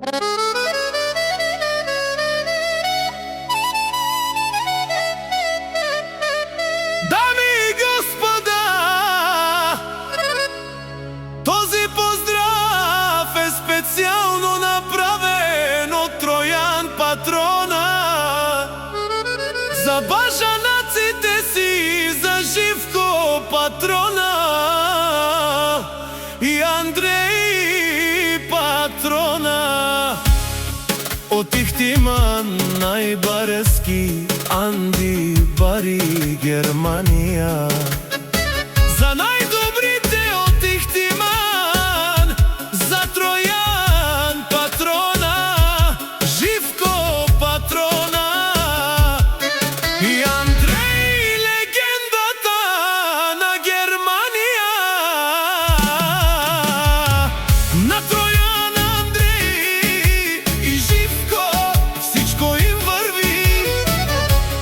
Дами и господа, този поздрав е специално направен от Троян Патрона за бажанаците си, за Живко Патрона и Андрей Патрона. От Ихтиман най-барски Анди Бари, Германия. За най-добрите от Ихтиман, за Троян Патрона, Живко Патрона и Андрей, легендата на Германия. На Троян, Андрей и Живко всичко им върви,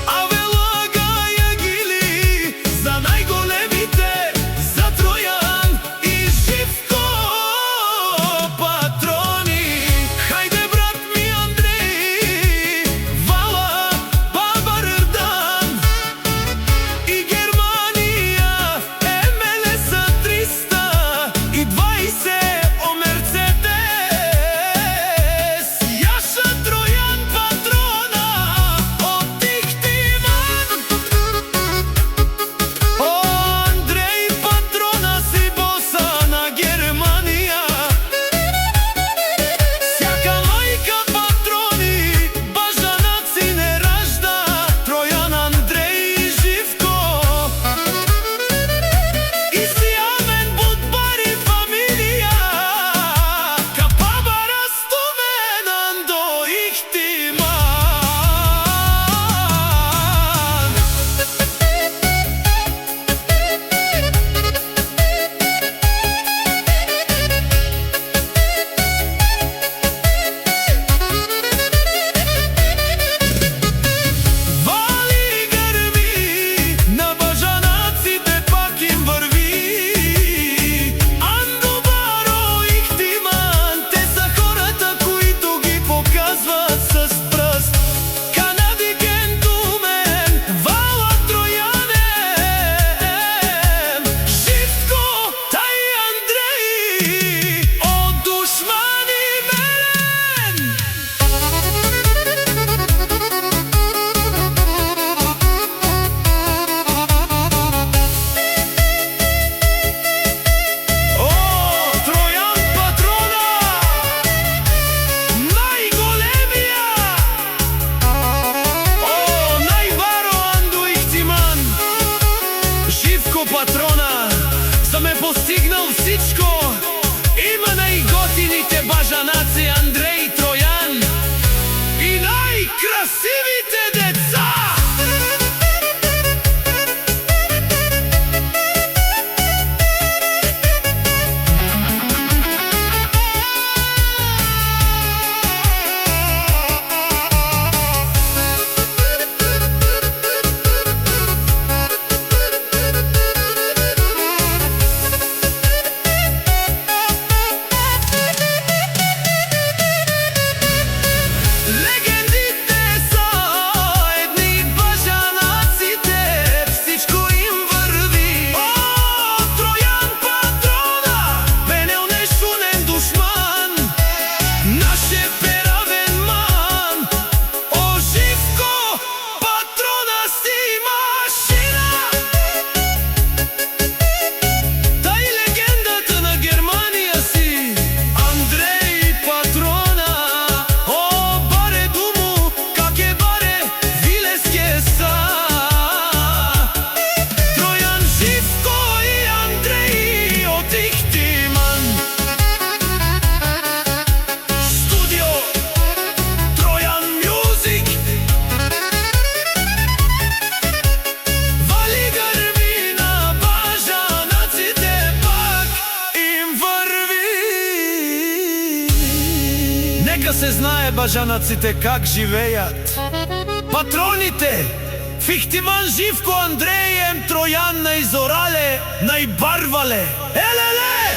а велага ягили за най-големите, за Троян и Живко Патрони. Хайде, брат ми Андрей, вала баба Рърдан и Германия МЛС 320 о Мерцедес. Яша Троян Патрона от Ихтиман. О, Андрей Патрона си боса на Германия. Всяка майка Патрони бажанаци не ражда. Троян, Андрей и Живко и сjaven будбари фамилија, капаба растуменан до Ихтиман. Вали гърми на бажанаците, пак им върви. Андо Баро, Ихтиман, те са хората, които ги показват с пръст. Канади гентумен, вала Троянем, Живко, тай Андрей, от душмани мерен. О, Троян Патрона, най-големия! О, най-баро Андо Ихтиман, Живко Патрона, за ме постигнал всичко. Има най-готините бажанаци Андрей, Троян и най-красивите деца. Легендите са едни бажанаците, всичко им върви. О, Троян Патрона, бенел нешунен душман, наше перавен ман. О, Живко Патрона си машина, тай легендата на Германия си Андрей Патрона. О, баре думу, как е баре, вилеске са. Троян, Живко и Андрей от Ихтиман. Студио Троян Мюзик. Вали гърми на бажанаците, пак им върви. Нека се знае бажанаците как живеят. Патроните в Ихтиман, Живко, Андреем, Троян наизорале, наибарвале. Елеле!